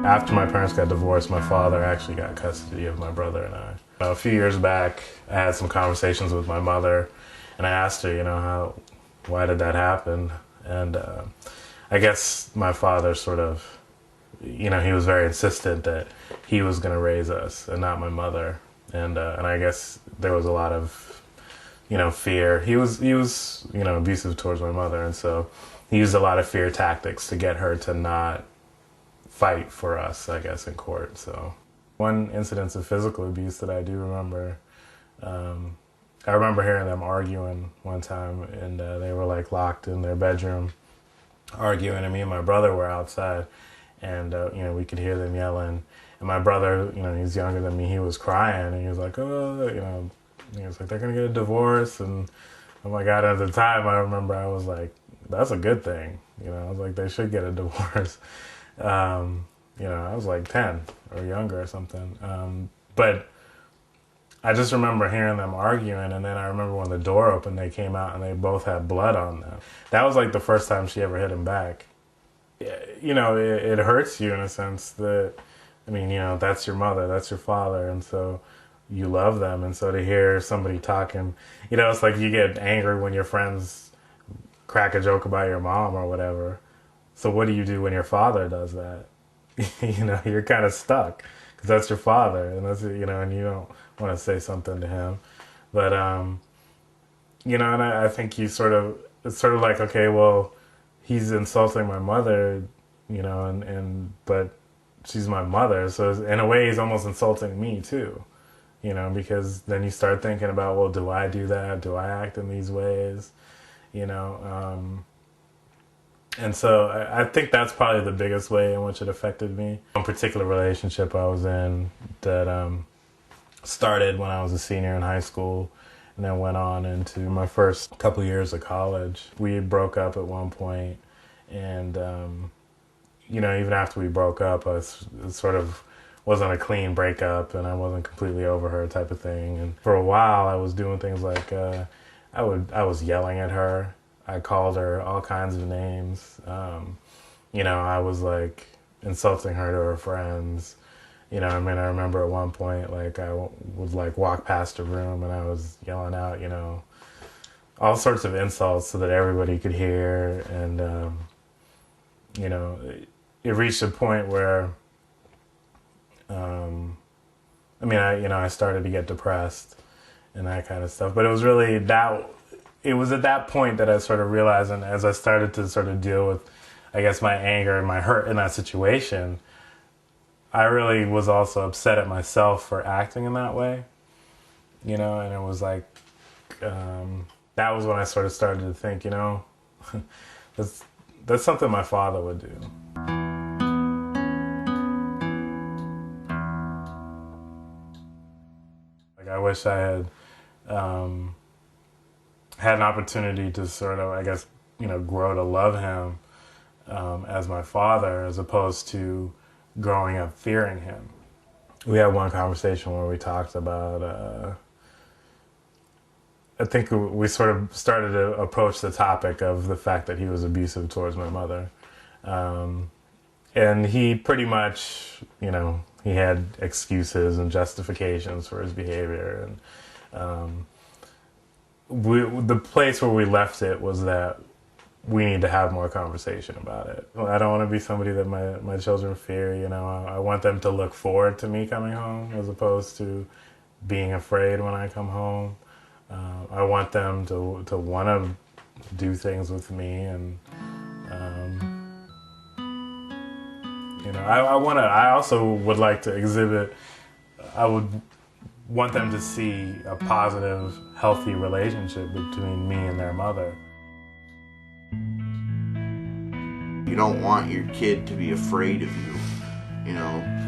After my parents got divorced, my father actually got custody of my brother and I. A few years back, I had some conversations with my mother, and I asked her, why did that happen? And I guess my father sort of, he was very insistent that he was going to raise us and not my mother. And I guess there was a lot of, fear. He was, abusive towards my mother, and so he used a lot of fear tactics to get her to not fight for us, I guess, in court. So one incidence of physical abuse that I do remember, I remember hearing them arguing one time, and they were like locked in their bedroom arguing, and me and my brother were outside, and we could hear them yelling. And my brother, he's younger than me, he was crying, and he was like, oh, he was like, they're gonna get a divorce. And oh my God, at the time I remember I was like, that's a good thing. I was like, they should get a divorce. I was like 10 or younger or something. But I just remember hearing them arguing, and then I remember when the door opened, they came out and they both had blood on them. That was like the first time she ever hit him back. It hurts you in a sense that, that's your mother, that's your father, and so you love them. And so to hear somebody talking, it's like you get angry when your friends crack a joke about your mom or whatever. So what do you do when your father does that? You're kind of stuck because that's your father, and that's, and you don't want to say something to him. But, and I think it's sort of like, okay, well, he's insulting my mother, but she's my mother. So in a way, he's almost insulting me too, because then you start thinking about, well, do I do that? Do I act in these ways? And so I think that's probably the biggest way in which it affected me. One particular relationship I was in that started when I was a senior in high school and then went on into my first couple years of college. We broke up at one point, and even after we broke up, it sort of wasn't a clean breakup, and I wasn't completely over her type of thing. And for a while, I was doing things like I was yelling at her. I called her all kinds of names. I was like insulting her to her friends. I remember at one point, like I would like walk past her room and I was yelling out, all sorts of insults so that everybody could hear. And, it reached a point where, I started to get depressed and that kind of stuff. But it was really it was at that point that I sort of realized, and as I started to sort of deal with, I guess, my anger and my hurt in that situation, I really was also upset at myself for acting in that way, and it was like, that was when I sort of started to think, that's something my father would do. Like, I wish I had had an opportunity to sort of, I guess, grow to love him as my father, as opposed to growing up fearing him. We had one conversation where we talked about, I think we sort of started to approach the topic of the fact that he was abusive towards my mother. And he pretty much, he had excuses and justifications for his behavior. And the place where we left it was that we need to have more conversation about it. I don't want to be somebody that my children fear. I want them to look forward to me coming home as opposed to being afraid when I come home. I want them to want to do things with me, and I also would like to exhibit. I would want them to see a positive, healthy relationship between me and their mother. You don't want your kid to be afraid of you,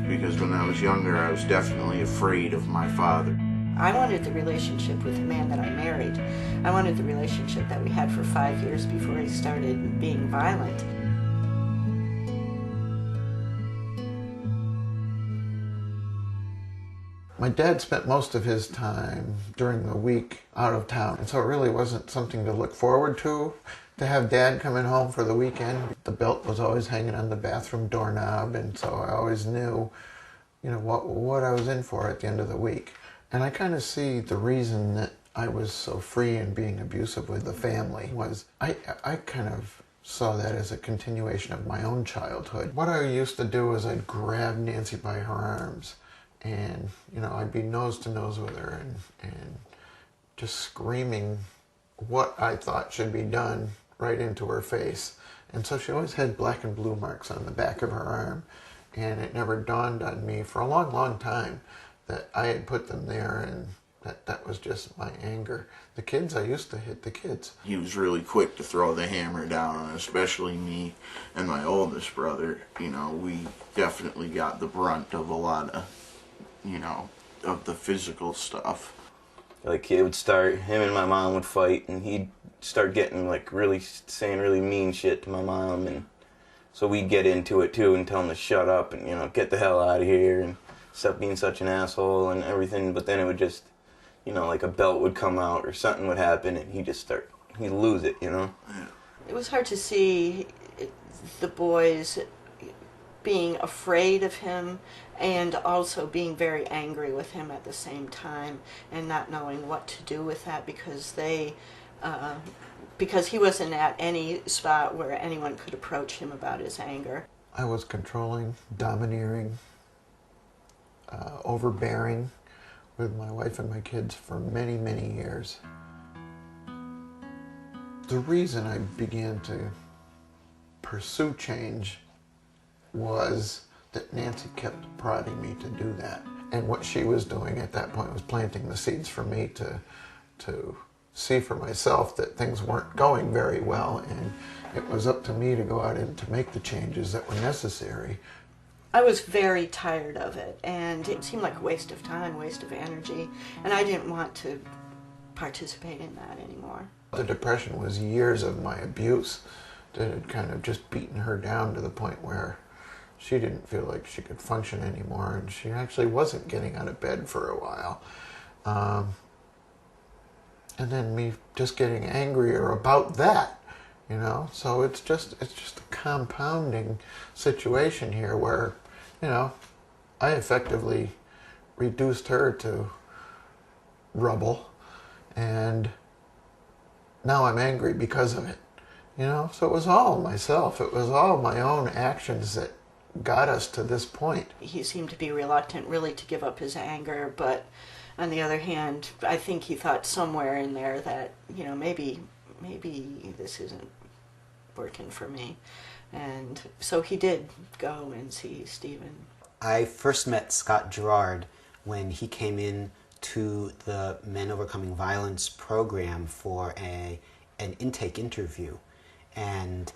because when I was younger, I was definitely afraid of my father. I wanted the relationship with the man that I married. I wanted the relationship that we had for 5 years before he started being violent. My dad spent most of his time during the week out of town, and so it really wasn't something to look forward to. to have Dad coming home for the weekend. The belt was always hanging on the bathroom doorknob, and so I always knew, you know, what I was in for at the end of the week. And I kind of see the reason that I was so free in being abusive with the family was I kind of saw that as a continuation of my own childhood. What I used to do is I'd grab Nancy by her arms and, you know, I'd be nose to nose with her and just screaming what I thought should be done right into her face. And so she always had black and blue marks on the back of her arm. And it never dawned on me for a long, long time that I had put them there and that was just my anger. The kids, I used to hit the kids. He was really quick to throw the hammer down on especially me and my oldest brother. You know, we definitely got the brunt of a lot of, you know, of the physical stuff. Like, it would start, him and my mom would fight, and he'd start getting, like, really saying really mean shit to my mom, and so we'd get into it, too, and tell him to shut up and, you know, get the hell out of here, and stop being such an asshole and everything, but then it would just, you know, like a belt would come out or something would happen, and he'd lose it, you know? It was hard to see the boys being afraid of him and also being very angry with him at the same time and not knowing what to do with that because because he wasn't at any spot where anyone could approach him about his anger. I was controlling, domineering, overbearing with my wife and my kids for many, many years. The reason I began to pursue change was that Nancy kept prodding me to do that. And what she was doing at that point was planting the seeds for me to see for myself that things weren't going very well, and it was up to me to go out and to make the changes that were necessary. I was very tired of it, and it seemed like a waste of time, waste of energy, and I didn't want to participate in that anymore. The depression was years of my abuse that had kind of just beaten her down to the point where she didn't feel like she could function anymore, and she actually wasn't getting out of bed for a while. And then me just getting angrier about that, you know? So it's just a compounding situation here where, you know, I effectively reduced her to rubble, and now I'm angry because of it, you know? So it was all myself. It was all my own actions that got us to this point. He seemed to be reluctant really to give up his anger, but on the other hand, I think he thought somewhere in there that, you know, maybe this isn't working for me. And so he did go and see Stephen. I first met Scott Gerard when he came in to the Men Overcoming Violence program for an intake interview. And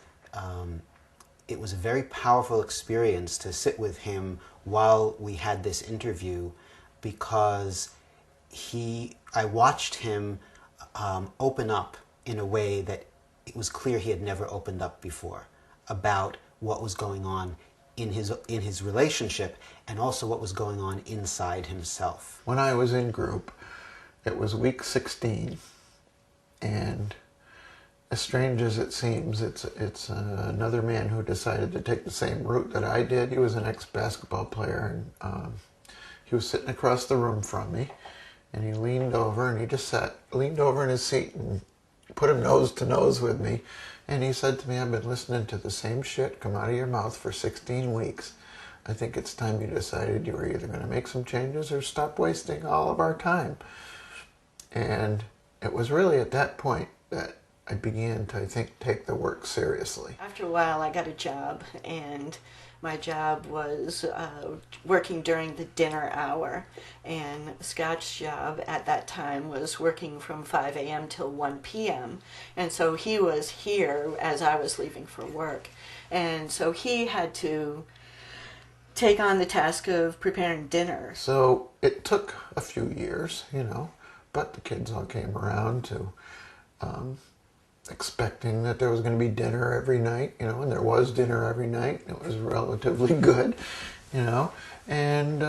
it was a very powerful experience to sit with him while we had this interview, because I watched him open up in a way that it was clear he had never opened up before about what was going on in his relationship and also what was going on inside himself. When I was in group, it was week 16, and as strange as it seems, it's another man who decided to take the same route that I did. He was an ex-basketball player, and he was sitting across the room from me, and he leaned over, and he just leaned over in his seat and put him nose to nose with me, and he said to me, "I've been listening to the same shit come out of your mouth for 16 weeks. I think it's time you decided you were either going to make some changes or stop wasting all of our time." And it was really at that point that I began to, I think, take the work seriously. After a while, I got a job, and my job was working during the dinner hour, and Scott's job at that time was working from 5 a.m. till 1 p.m., and so he was here as I was leaving for work, and so he had to take on the task of preparing dinner. So it took a few years, you know, but the kids all came around to expecting that there was going to be dinner every night, you know, and there was dinner every night. It was relatively good, you know, and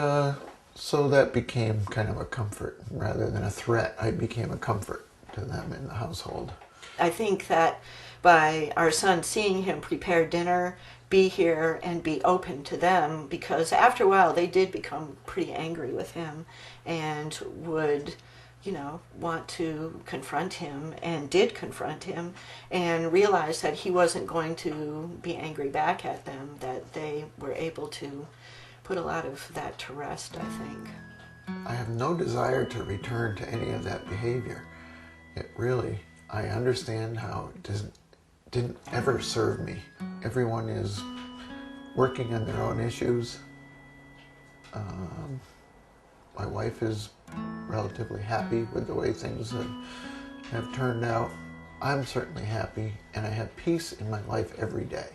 so that became kind of a comfort rather than a threat. I became a comfort to them in the household. I think that by our son seeing him prepare dinner, be here, and be open to them, because after a while they did become pretty angry with him and would, want to confront him, and did confront him, and realized that he wasn't going to be angry back at them, that they were able to put a lot of that to rest, I think. I have no desire to return to any of that behavior. It really, I understand how it didn't ever serve me. Everyone is working on their own issues. My wife is relatively happy with the way things have turned out. I'm certainly happy, and I have peace in my life every day.